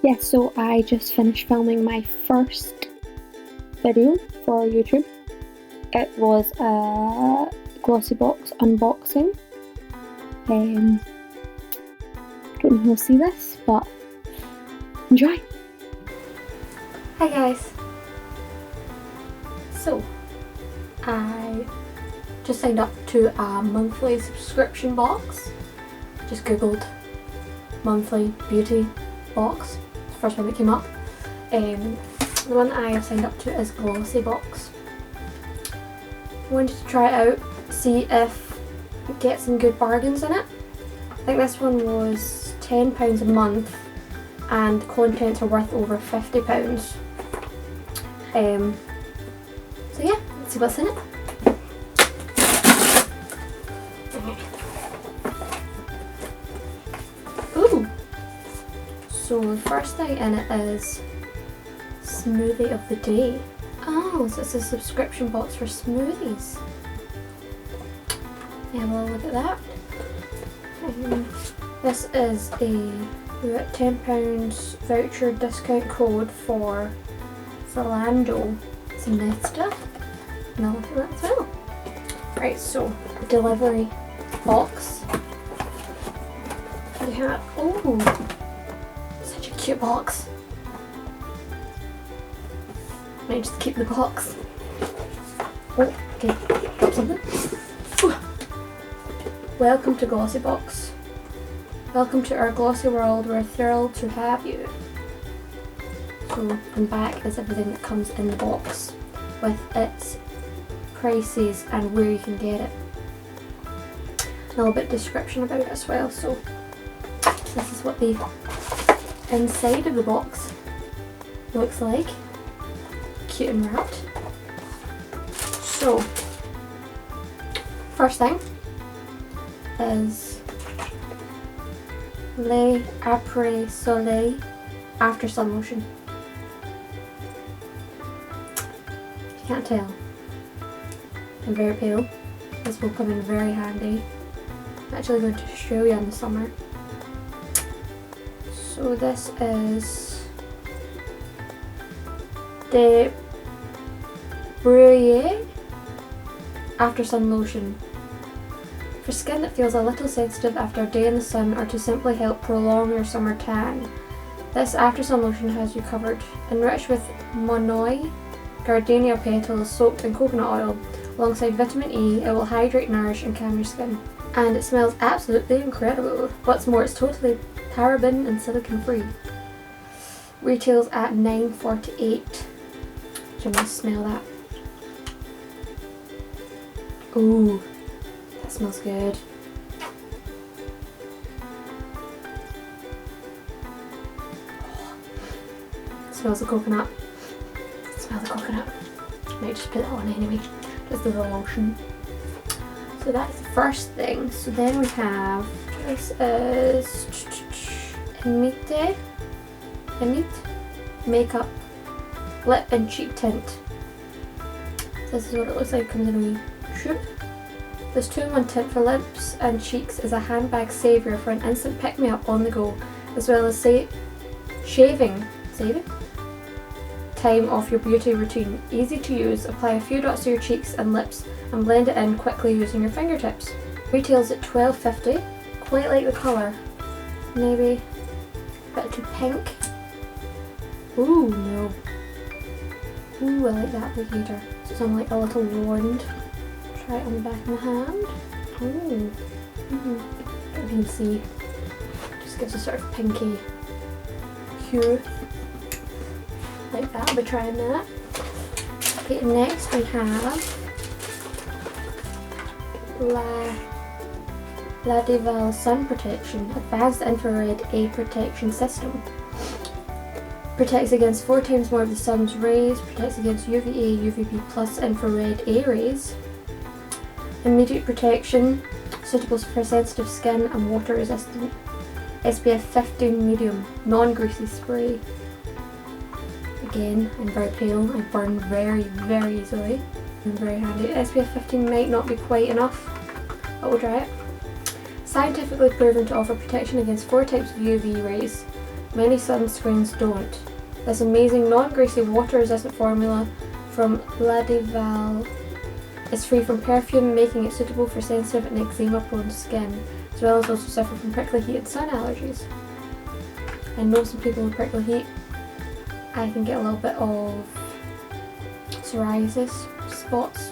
Yes, so I just finished filming my first video for YouTube. It was a Glossybox unboxing. Don't know who'll see this, but enjoy! Hi guys! So, I just signed up to a monthly subscription box. Just googled monthly beauty box. It's the first one that came up. The one I have signed up to is Glossybox. I wanted to try it out, see if it gets some good bargains in it. I think this one was £10 a month and the contents are worth over £50. So yeah, let's see what's in it. Ooh! So the first thing in it is smoothie of the day. Oh, so it's a subscription box for smoothies. Yeah, well, look at that. This is a £10 voucher discount code for Zalando. Some nice stuff. And I'll look at that as well. Right, so delivery box. We have, oh, such a cute box. Might just keep the box. Oh, okay, drop something. Whew. Welcome to Glossybox. Welcome to our glossy world. We're thrilled to have you. So, and back is everything that comes in the box with its prices and where you can get it. A little bit of description about it as well. So, this is what the inside of the box looks like. Cute and wrapped. So, first thing is Le Après Soleil After Sun Lotion. If you can't tell, I'm very pale. This will come in very handy. I'm actually going to Australia in the summer. So this is the Bruyere After Sun Lotion. For skin that feels a little sensitive after a day in the sun or to simply help prolong your summer tan, this After Sun Lotion has you covered. Enriched with monoi, gardenia petals soaked in coconut oil, alongside vitamin E, it will hydrate, nourish and calm your skin. And it smells absolutely incredible. What's more, it's totally paraben and silicone free. Retails at $9.48. You must smell that. Ooh, that smells good. Oh, smells of coconut. Smell the coconut. Might just put that on anyway, just as a lotion. So that's the first thing. So then we have, this is Emite Makeup Lip and Cheek Tint. So this is what it looks like. It comes in a wee tube. This 2-in-1 tint for lips and cheeks is a handbag saviour for an instant pick-me-up on the go, as well as saving time off your beauty routine. Easy to use. Apply a few dots to your cheeks and lips and blend it in quickly using your fingertips. Retails at $12.50. Quite like the colour. Maybe a bit too pink. Ooh, no. Ooh, I like that big heater. So it's on like a little wand. Try it on the back of my hand. Ooh. You can see. Just gives a sort of pinky hue. Like that. I'll be trying that. Okay, next we have La Deval Sun Protection Advanced Infrared A Protection System. Protects against 4 times more of the sun's rays, protects against UVA, UVB plus infrared A rays. Immediate protection, suitable for sensitive skin and water resistant. SPF 15 medium, non-greasy spray. Again, I'm very pale, I burn very, very easily. And very handy. SPF 15 might not be quite enough, but we'll try it. Scientifically proven to offer protection against 4 types of UV rays. Many sunscreens don't. This amazing non-greasy water-resistant formula from Ladival is free from perfume, making it suitable for sensitive and eczema-prone skin, as well as also suffer from prickly heat and sun allergies. I know some people with prickly heat. I can get a little bit of psoriasis spots.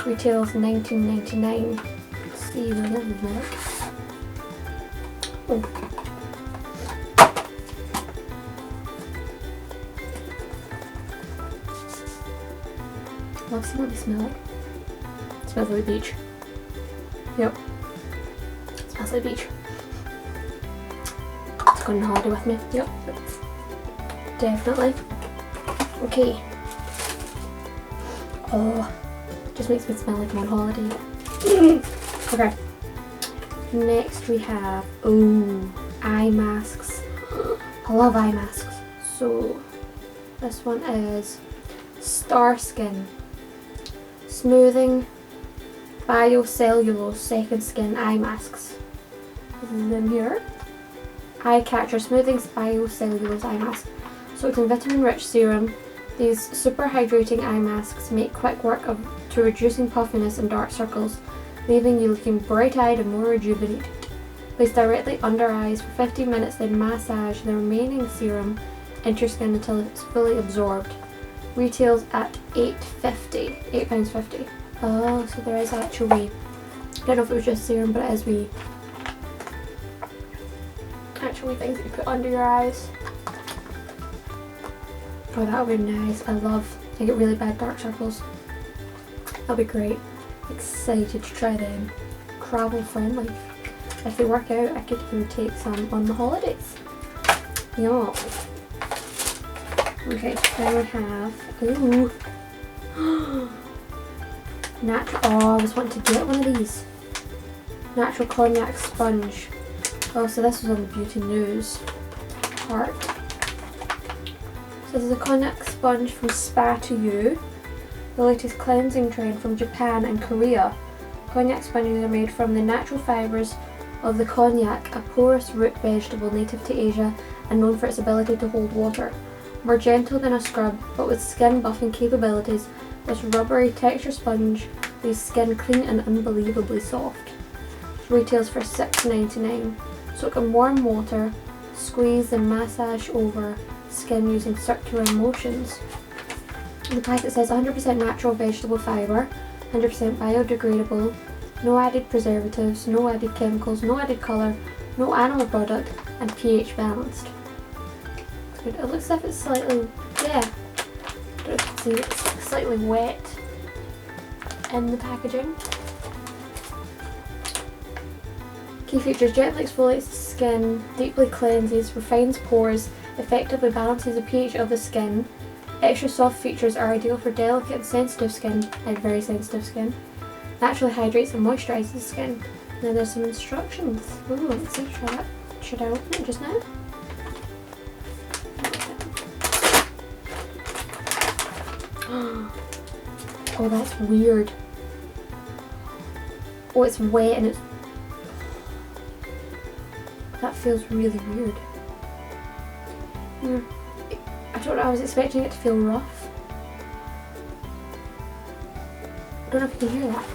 Retails $19.99. Let's see where this is now. Oh. Let's see what they smell like. It smells like beach. Yep. It smells like beach. It's going on holiday with me. Yep. Definitely. Okay. Oh, just makes me smell like I'm on holiday. Okay. Next we have, eye masks. I love eye masks. So this one is Star Skin Smoothing Biocellulose Second Skin Eye Masks. This is them here. Eye Catcher Smoothing Biocellulose Eye Mask. Soaked in vitamin-rich serum, these super hydrating eye masks make quick work to reducing puffiness and dark circles, leaving you looking bright-eyed and more rejuvenated. Place directly under eyes for 15 minutes, then massage the remaining serum into your skin until it's fully absorbed. Retails at £8.50. Oh, so there is actually, I don't know if it was just serum, but it is actually things that you put under your eyes. Oh, that would be nice. I get really bad dark circles. That'll be great. Excited to try them. Travel friendly. If they work out, I could even take some on the holidays. Yeah. Okay, then we have, natural, I was wanting to get one of these. Natural cognac sponge. Oh, so this was on the beauty news part. So this is a cognac sponge from Spa to You, the latest cleansing trend from Japan and Korea. Cognac sponges are made from the natural fibres of the cognac, a porous root vegetable native to Asia and known for its ability to hold water. More gentle than a scrub, but with skin buffing capabilities, this rubbery texture sponge leaves skin clean and unbelievably soft. It retails for $6.99. Soak in warm water, squeeze and massage over skin using circular motions. The packet says 100% natural vegetable fibre, 100% biodegradable, no added preservatives, no added chemicals, no added colour, no animal product, and pH balanced. Good. It looks like it's slightly, I don't know if you can see, it's slightly wet in the packaging. Key features: gently exfoliates the skin, deeply cleanses, refines pores, effectively balances the pH of the skin. Extra soft features are ideal for delicate and sensitive skin, and very sensitive skin. Naturally hydrates and moisturises the skin. Then there's some instructions. Ooh, let's see, try that. Should I open it just now? Oh, that's weird. Oh, it's wet and it's... That feels really weird. I don't know, I was expecting it to feel rough. I don't know if you can hear that.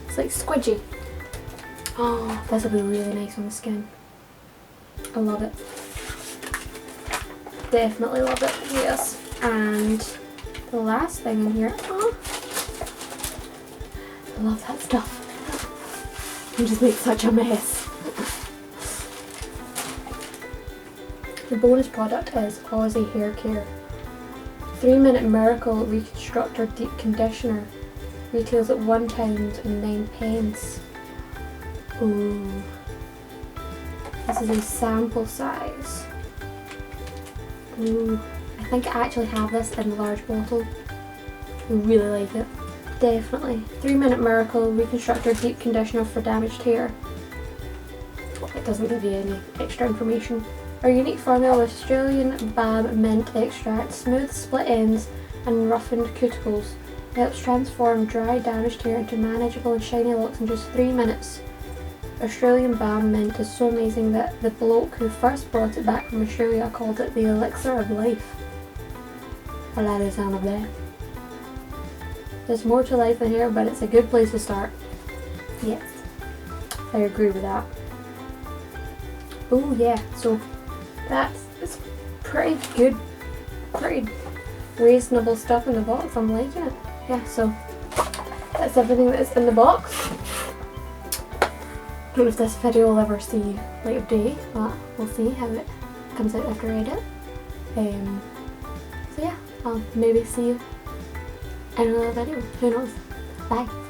It's like squidgy. Oh, this will be really nice on the skin. I love it. Definitely love it, yes. And the last thing in here, I love that stuff. You just make such a mess. The bonus product is Aussie Hair Care 3-Minute Miracle Reconstructor Deep Conditioner. Retails at £1.09. Ooh. This is a sample size. Ooh. I think I actually have this in a large bottle. I really like it. Definitely. 3-Minute Miracle Reconstructor Deep Conditioner for damaged hair. It doesn't give you any extra information. Our unique formula with Australian Bab Mint Extract, smooth split ends and roughened cuticles Helps transform dry, damaged hair into manageable and shiny locks in just 3 minutes. Australian balm mint is so amazing that the bloke who first brought it back from Australia called it the elixir of life. I like the sound of that. There's more to life than hair, but it's a good place to start. Yes, I agree with that. Oh yeah, so it's pretty good, pretty reasonable stuff in the box. I'm liking it. Yeah, so that's everything that's in the box. Don't know if this video will ever see light of day, but we'll see how it comes out after I edit. So yeah, I'll maybe see you in another video. Who knows? Bye.